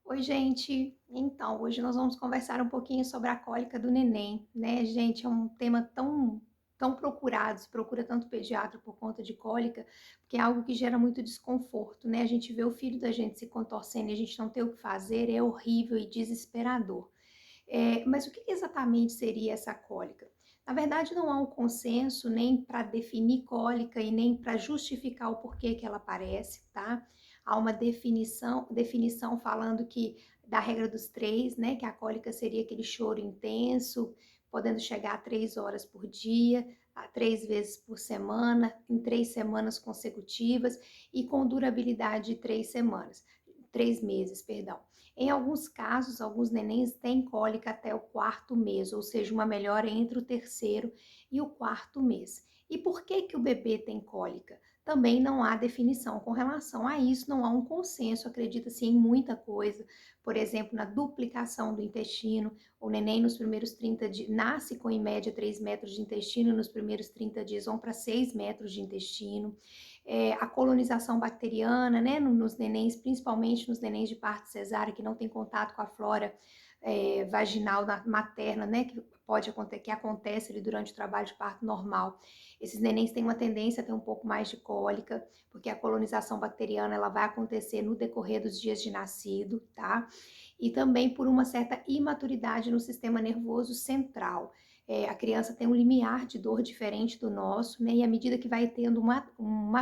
Oi, gente. Então, hoje nós vamos conversar um pouquinho sobre a cólica do neném, né, gente? É um tema tão procurado, se procura tanto pediatra por conta de cólica, porque é algo que gera muito desconforto, né? A gente vê o filho da gente se contorcendo e a gente não ter o que fazer, é horrível e desesperador. Mas o que exatamente seria essa cólica? Na verdade, não há um consenso nem para definir cólica e nem para justificar o porquê que ela aparece, tá? Há uma definição falando que da regra dos três, né? Que a cólica seria aquele choro intenso, podendo chegar a 3 horas por dia, a 3 vezes por semana, em 3 semanas consecutivas e com durabilidade de 3 semanas, 3 meses, perdão. Em alguns casos, alguns nenéns têm cólica até o quarto mês, ou seja, uma melhora entre o terceiro e o quarto mês. E por que que o bebê tem cólica? Também não há definição com relação a isso, não há um consenso, acredita-se em muita coisa, por exemplo, na duplicação do intestino, o neném nos primeiros 30 dias nasce com em média 3 metros de intestino, nos primeiros 30 dias vão para 6 metros de intestino, a colonização bacteriana, né, nos nenéns, principalmente nos nenéns de parto cesárea, que não tem contato com a flora vaginal materna, né, que acontece ali durante o trabalho de parto normal. Esses nenéns têm uma tendência a ter um pouco mais de cólica, porque a colonização bacteriana ela vai acontecer no decorrer dos dias de nascido, tá? E também por uma certa imaturidade no sistema nervoso central. A criança tem um limiar de dor diferente do nosso, né? E à medida que vai tendo um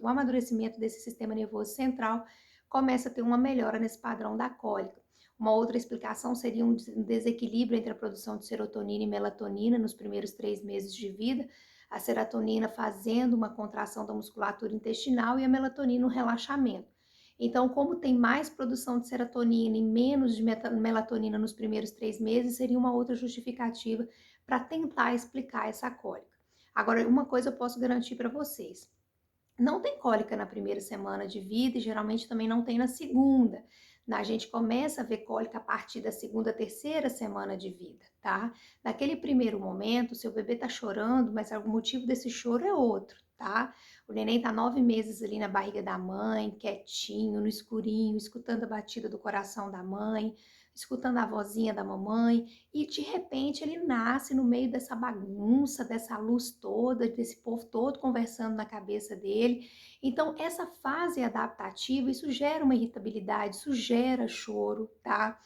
amadurecimento desse sistema nervoso central, começa a ter uma melhora nesse padrão da cólica. Uma outra explicação seria um desequilíbrio entre a produção de serotonina e melatonina nos primeiros 3 meses de vida, a serotonina fazendo uma contração da musculatura intestinal e a melatonina um relaxamento. Então, como tem mais produção de serotonina e menos de melatonina nos primeiros 3 meses, seria uma outra justificativa para tentar explicar essa cólica. Agora, uma coisa eu posso garantir para vocês: não tem cólica na primeira semana de vida e geralmente também não tem na segunda. A gente começa a ver cólica a partir da segunda, terceira semana de vida, tá? Naquele primeiro momento, seu bebê tá chorando, mas o motivo desse choro é outro, tá? O neném tá 9 meses ali na barriga da mãe, quietinho, no escurinho, escutando a batida do coração da mãe, escutando a vozinha da mamãe, e de repente ele nasce no meio dessa bagunça, dessa luz toda, desse povo todo conversando na cabeça dele. Então, essa fase adaptativa, isso gera uma irritabilidade, isso gera choro, tá?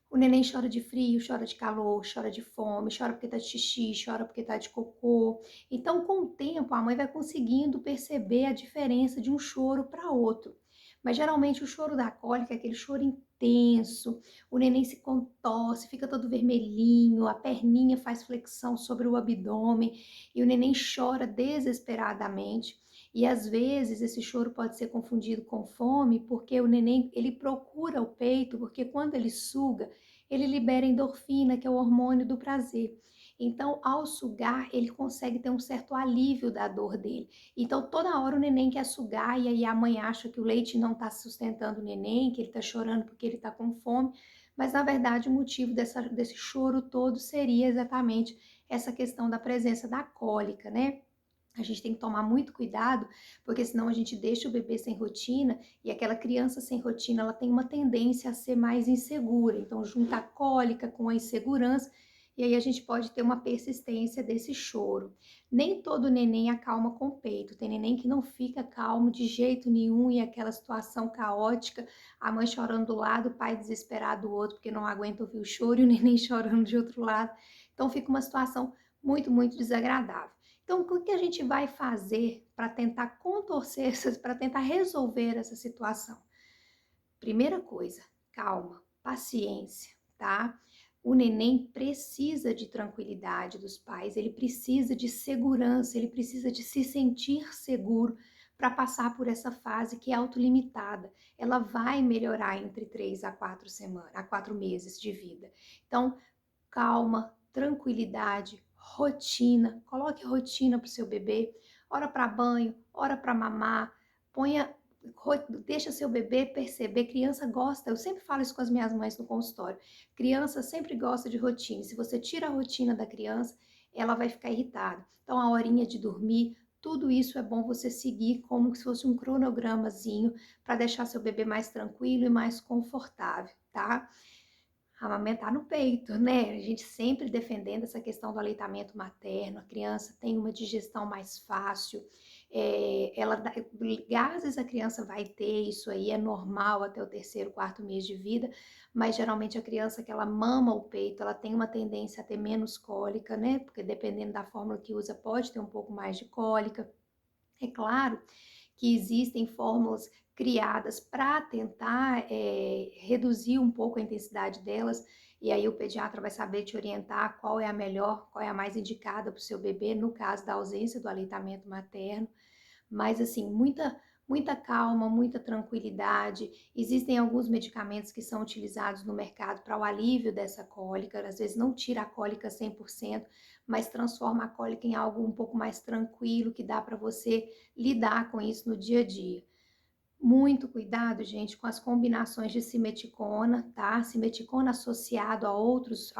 O neném chora de frio, chora de calor, chora de fome, chora porque tá de xixi, chora porque tá de cocô. Então, com o tempo, a mãe vai conseguindo perceber a diferença de um choro para outro. Mas geralmente o choro da cólica é aquele choro intenso, o neném se contorce, fica todo vermelhinho, a perninha faz flexão sobre o abdômen e o neném chora desesperadamente. E às vezes esse choro pode ser confundido com fome, porque o neném ele procura o peito, porque quando ele suga, ele libera endorfina, que é o hormônio do prazer. Então, ao sugar, ele consegue ter um certo alívio da dor dele. Então, toda hora o neném quer sugar e aí a mãe acha que o leite não está sustentando o neném, que ele está chorando porque ele está com fome, mas na verdade o motivo desse choro todo seria exatamente essa questão da presença da cólica, né? A gente tem que tomar muito cuidado, porque senão a gente deixa o bebê sem rotina e aquela criança sem rotina, ela tem uma tendência a ser mais insegura. Então, junta a cólica com a insegurança e aí a gente pode ter uma persistência desse choro. Nem todo neném acalma com o peito. Tem neném que não fica calmo de jeito nenhum e aquela situação caótica, a mãe chorando do lado, o pai desesperado do outro porque não aguenta ouvir o choro e o neném chorando de outro lado. Então, fica uma situação muito desagradável. Então, o que a gente vai fazer para tentar contorcer, para tentar resolver essa situação? Primeira coisa, calma, paciência, tá? O neném precisa de tranquilidade dos pais, ele precisa de segurança, ele precisa de se sentir seguro para passar por essa fase que é autolimitada. Ela vai melhorar entre 3 a 4 semanas, a 4 meses de vida. Então, calma, tranquilidade, rotina. Coloque rotina para o seu bebê. Hora para banho, hora para mamar. Ponha, deixa seu bebê perceber. Criança gosta, eu sempre falo isso com as minhas mães no consultório. Criança sempre gosta de rotina. Se você tira a rotina da criança, ela vai ficar irritada. Então, a horinha de dormir, tudo isso é bom você seguir como se fosse um cronogramazinho para deixar seu bebê mais tranquilo e mais confortável, tá? Amamentar no peito, né? A gente sempre defendendo essa questão do aleitamento materno, a criança tem uma digestão mais fácil, gases a criança vai ter, isso aí é normal até o terceiro, quarto mês de vida, mas geralmente a criança que ela mama o peito, ela tem uma tendência a ter menos cólica, né? Porque dependendo da fórmula que usa, pode ter um pouco mais de cólica. É claro que existem fórmulas criadas para tentar reduzir um pouco a intensidade delas, e aí o pediatra vai saber te orientar qual é a melhor, qual é a mais indicada para o seu bebê, no caso da ausência do aleitamento materno. Mas assim, muita calma, muita tranquilidade. Existem alguns medicamentos que são utilizados no mercado para o alívio dessa cólica, às vezes não tira a cólica 100%, mas transforma a cólica em algo um pouco mais tranquilo, que dá para você lidar com isso no dia a dia. Muito cuidado, gente, com as combinações de simeticona, tá? Simeticona associado a outros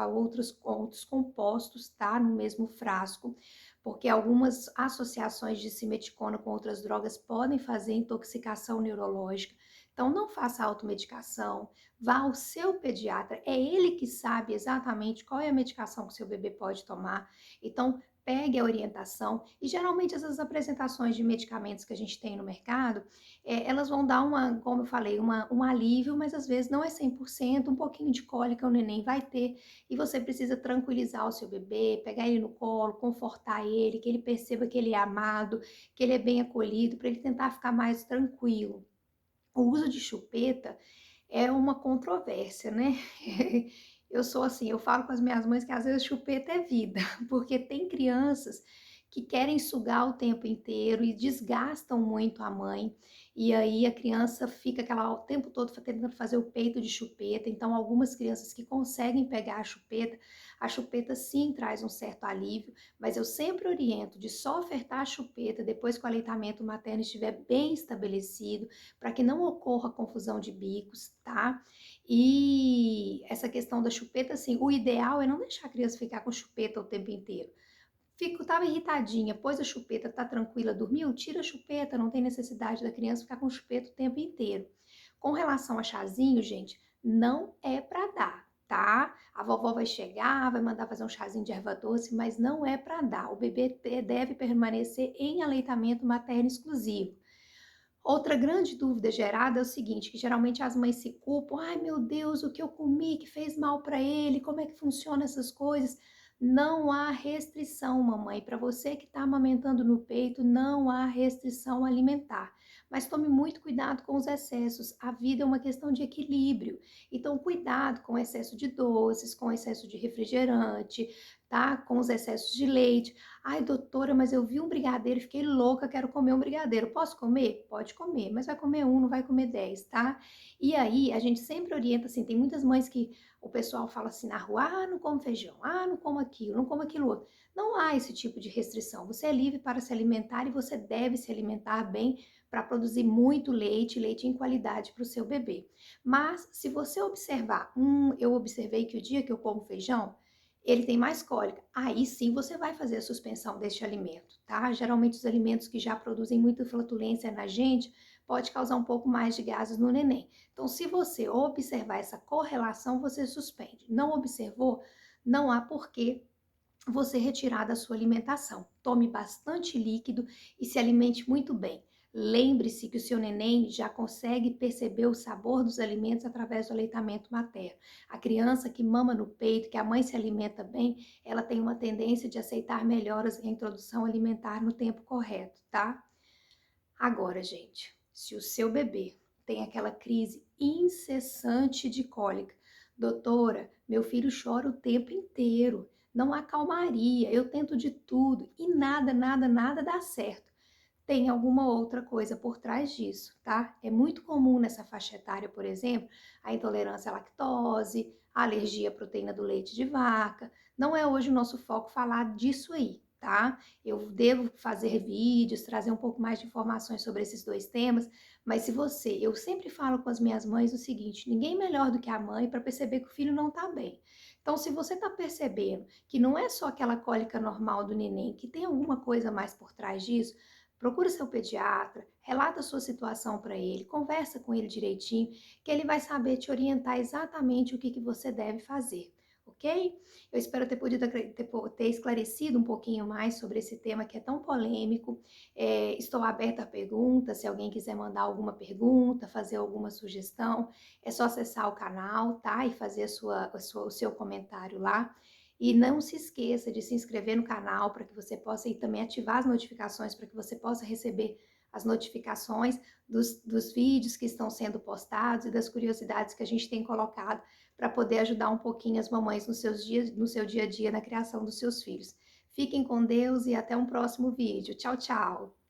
compostos, tá? No mesmo frasco, porque algumas associações de simeticona com outras drogas podem fazer intoxicação neurológica. Então, não faça automedicação, vá ao seu pediatra, é ele que sabe exatamente qual é a medicação que o seu bebê pode tomar. Então, pegue a orientação e geralmente essas apresentações de medicamentos que a gente tem no mercado, elas vão dar como eu falei, um alívio, mas às vezes não é 100%, um pouquinho de cólica o neném vai ter, e você precisa tranquilizar o seu bebê, pegar ele no colo, confortar ele, que ele perceba que ele é amado, que ele é bem acolhido, para ele tentar ficar mais tranquilo. O uso de chupeta é uma controvérsia, né? Eu sou assim, eu falo com as minhas mães que às vezes chupeta é vida, porque tem crianças que querem sugar o tempo inteiro e desgastam muito a mãe, e aí a criança fica o tempo todo tentando fazer o peito de chupeta. Então, algumas crianças que conseguem pegar a chupeta sim traz um certo alívio, mas eu sempre oriento de só ofertar a chupeta depois que o aleitamento materno estiver bem estabelecido, para que não ocorra confusão de bicos, tá? E essa questão da chupeta, assim, o ideal é não deixar a criança ficar com chupeta o tempo inteiro. Tava irritadinha, pôs a chupeta, tá tranquila, dormiu, tira a chupeta, não tem necessidade da criança ficar com chupeta o tempo inteiro. Com relação a chazinho, gente, não é para dar, tá? A vovó vai chegar, vai mandar fazer um chazinho de erva doce, mas não é para dar. O bebê deve permanecer em aleitamento materno exclusivo. Outra grande dúvida gerada é o seguinte, que geralmente as mães se culpam, ai meu Deus, o que eu comi que fez mal para ele, como é que funciona essas coisas? Não há restrição, mamãe, para você que está amamentando no peito, não há restrição alimentar. Mas tome muito cuidado com os excessos, a vida é uma questão de equilíbrio, então cuidado com o excesso de doces, com o excesso de refrigerante, tá? Com os excessos de leite. Ai, doutora, mas eu vi um brigadeiro e fiquei louca, quero comer um brigadeiro. Posso comer? Pode comer, mas vai comer um, não vai comer 10, tá? E aí, a gente sempre orienta assim, tem muitas mães que o pessoal fala assim na rua, ah, não como feijão, ah, não como aquilo, não como aquilo outro. Não há esse tipo de restrição. Você é livre para se alimentar e você deve se alimentar bem para produzir muito leite, leite em qualidade para o seu bebê. Mas, se você observar, eu observei que o dia que eu como feijão, ele tem mais cólica. Aí sim você vai fazer a suspensão deste alimento, tá? Geralmente os alimentos que já produzem muita flatulência na gente pode causar um pouco mais de gases no neném. Então, se você observar essa correlação, você suspende. Não observou, não há porquê você retirar da sua alimentação. Tome bastante líquido e se alimente muito bem. Lembre-se que o seu neném já consegue perceber o sabor dos alimentos através do aleitamento materno. A criança que mama no peito, que a mãe se alimenta bem, ela tem uma tendência de aceitar melhor a introdução alimentar no tempo correto, tá? Agora, gente, se o seu bebê tem aquela crise incessante de cólica, doutora, meu filho chora o tempo inteiro, não há calmaria, eu tento de tudo e nada dá certo. Tem alguma outra coisa por trás disso, tá? É muito comum nessa faixa etária, por exemplo, a intolerância à lactose, a alergia à proteína do leite de vaca. Não é hoje o nosso foco falar disso aí, tá? Eu devo fazer vídeos, trazer um pouco mais de informações sobre esses dois temas, mas se você, eu sempre falo com as minhas mães o seguinte: ninguém melhor do que a mãe para perceber que o filho não está bem. Então, se você está percebendo que não é só aquela cólica normal do neném, que tem alguma coisa mais por trás disso, procura seu pediatra, relata a sua situação para ele, conversa com ele direitinho, que ele vai saber te orientar exatamente o que você deve fazer, ok? Eu espero ter podido ter esclarecido um pouquinho mais sobre esse tema que é tão polêmico. Estou aberta a perguntas, se alguém quiser mandar alguma pergunta, fazer alguma sugestão, é só acessar o canal, tá? E fazer o seu comentário lá. E não se esqueça de se inscrever no canal para que você possa e também ativar as notificações para que você possa receber as notificações dos vídeos que estão sendo postados e das curiosidades que a gente tem colocado para poder ajudar um pouquinho as mamães no seu dia a dia na criação dos seus filhos. Fiquem com Deus e até um próximo vídeo. Tchau, tchau!